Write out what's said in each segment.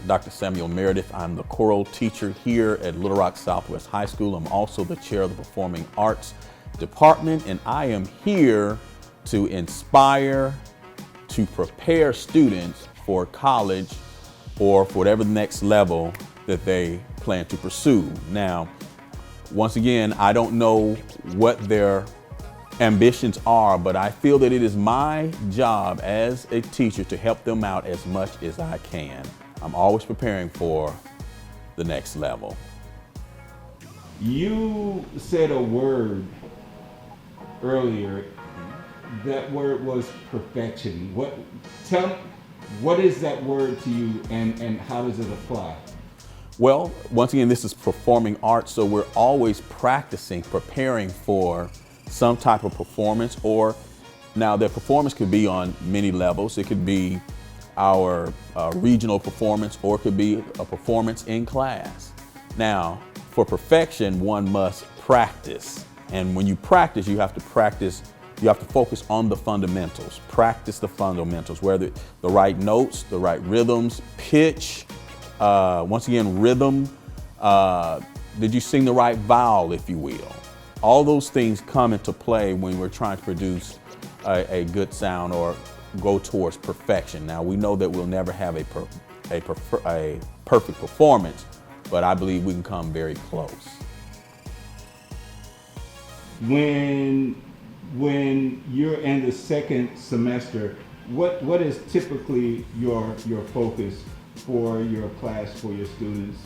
Dr. Samuel Meredith. I'm the choral teacher here at Little Rock Southwest High School. I'm also the chair of the Performing Arts Department, and I am here to inspire, to prepare students for college or for whatever the next level that they plan to pursue. Now, once again, I don't know what their ambitions are, but I feel that it is my job as a teacher to help them out as much as I can. I'm always preparing for the next level. You said a word earlier. That word was perfection. What is that word to you, and how does it apply? Well, once again, this is performing arts, so we're always practicing, preparing for some type of performance, or now the performance could be on many levels. It could be our regional performance, or it could be a performance in class. Now, for perfection, one must practice. And when you practice, you have to focus on the fundamentals. Practice the fundamentals, whether the right notes, the right rhythms, pitch, once again, rhythm. Did you sing the right vowel, if you will? All those things come into play when we're trying to produce a good sound or go towards perfection. Now, we know that we'll never have a perfect performance, but I believe we can come very close. When you're in the second semester, what is typically your focus for your class, for your students,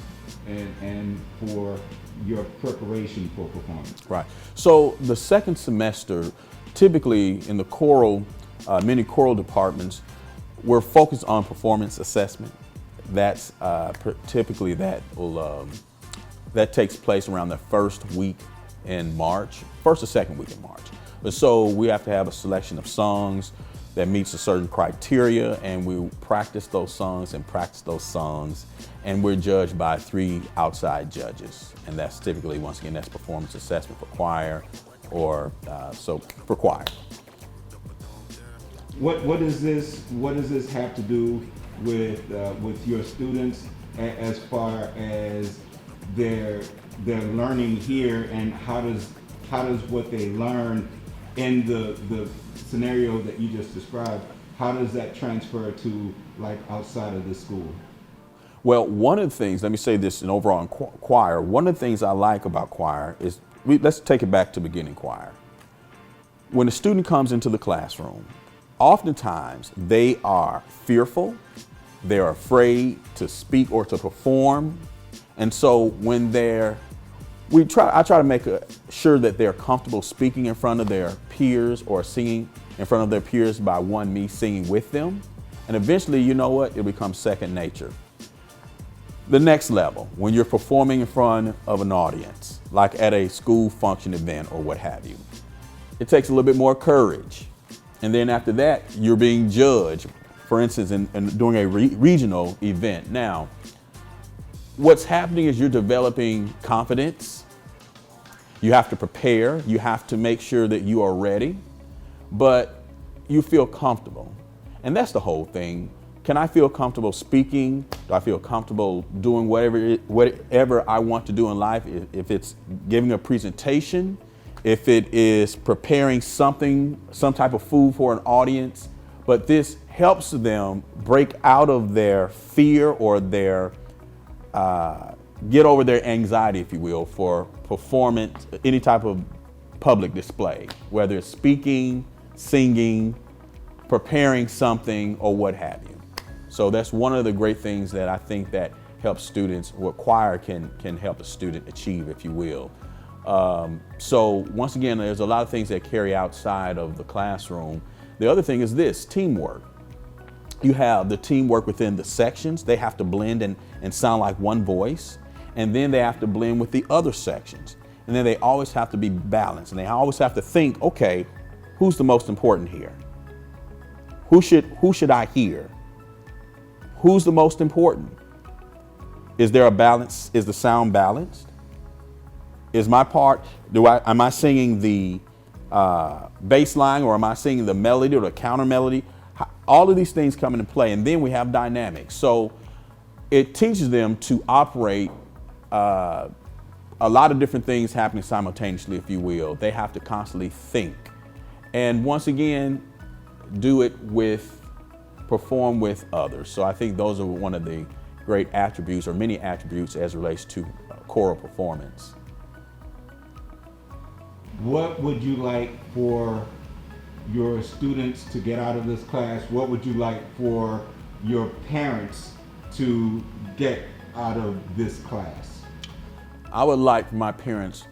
and for your preparation for performance? Right. So the second semester, typically in the choral, many choral departments, we're focused on performance assessment. That's typically that takes place around the first week in March, first or second week in March. So we have to have a selection of songs that meets a certain criteria, and we practice those songs, and we're judged by 3 outside judges. And that's typically, once again, that's performance assessment for choir, or for choir. What does this have to do with your students as far as their learning here, and how does what they learn in the scenario that you just described, how does that transfer to like outside of the school? Well, one of the things, let me say this in overall choir, one of the things I like about choir is, let's take it back to beginning choir. When a student comes into the classroom, oftentimes they are fearful, they're afraid to speak or to perform. And so when I try to make sure that they're comfortable speaking in front of their peers or singing in front of their peers by me singing with them. And eventually, you know what, it becomes second nature. The next level, when you're performing in front of an audience, like at a school function event or what have you, it takes a little bit more courage. And then after that, you're being judged, for instance, in doing a regional event. Now, what's happening is you're developing confidence. You have to prepare. You have to make sure that you are ready, but you feel comfortable. And that's the whole thing. Can I feel comfortable speaking? Do I feel comfortable doing whatever I want to do in life? If it's giving a presentation, if it is preparing something, some type of food for an audience, but this helps them break out of their fear or their get over their anxiety, if you will, for performance, any type of public display, whether it's speaking, singing, preparing something, or what have you. So that's one of the great things that I think that helps students, what choir can help a student achieve, if you will. So once again, there's a lot of things that carry outside of the classroom. The other thing is this, teamwork. You have the teamwork within the sections. They have to blend and sound like one voice. And then they have to blend with the other sections. And then they always have to be balanced. And they always have to think, okay, who's the most important here? Who should I hear? Who's the most important? Is there a balance? Is the sound balanced? Is my part, am I singing the bass line, or am I singing the melody or the counter melody? All of these things come into play, and then we have dynamics. So it teaches them to operate a lot of different things happening simultaneously, if you will. They have to constantly think. And once again, perform with others. So I think those are one of the great attributes, or many attributes, as it relates to choral performance. What would you like for your students to get out of this class? What would you like for your parents to get out of this class? I would like for my parents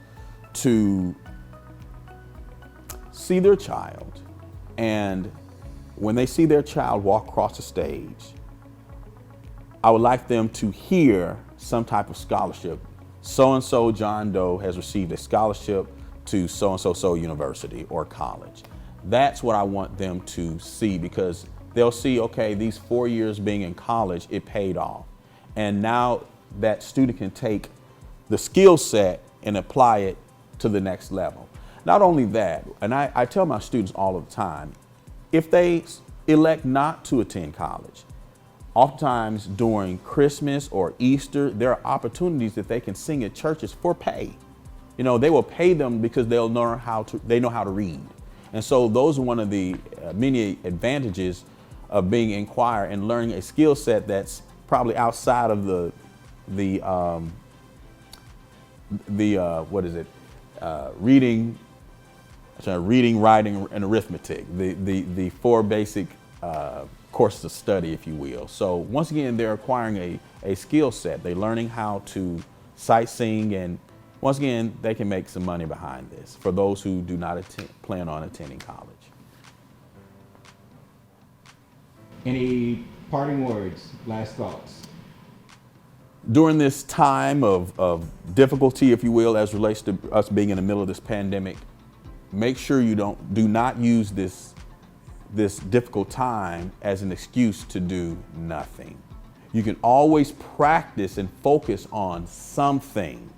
to see their child, and when they see their child walk across the stage, I would like them to hear some type of scholarship. So-and-so John Doe has received a scholarship to so-and-so university or college. That's what I want them to see, because they'll see, okay, these 4 years being in college, it paid off. And now that student can take the skill set and apply it to the next level. Not only that, and I tell my students all of the time, if they elect not to attend college, oftentimes during Christmas or Easter, there are opportunities that they can sing at churches for pay. You know, they will pay them because they know how to read. And so those are one of the many advantages of being in choir and learning a skill set that's probably outside of reading, writing, and arithmetic, the four basic courses of study, if you will. So once again, they're acquiring a skill set. They're learning how to sight sing, and once again, they can make some money behind this for those who do not plan on attending college. Any parting words, last thoughts? During this time of difficulty, if you will, as relates to us being in the middle of this pandemic, make sure you do not use this difficult time as an excuse to do nothing. You can always practice and focus on something,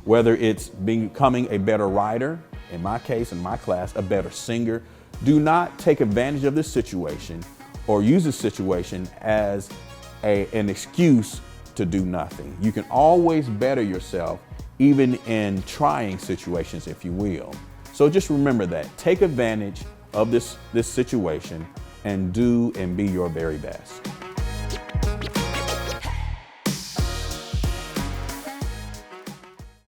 whether it's becoming a better writer, in my case, in my class, a better singer. Do not take advantage of this situation or use this situation as an excuse to do nothing. You can always better yourself, even in trying situations, if you will. So just remember that. Take advantage of this situation and do and be your very best.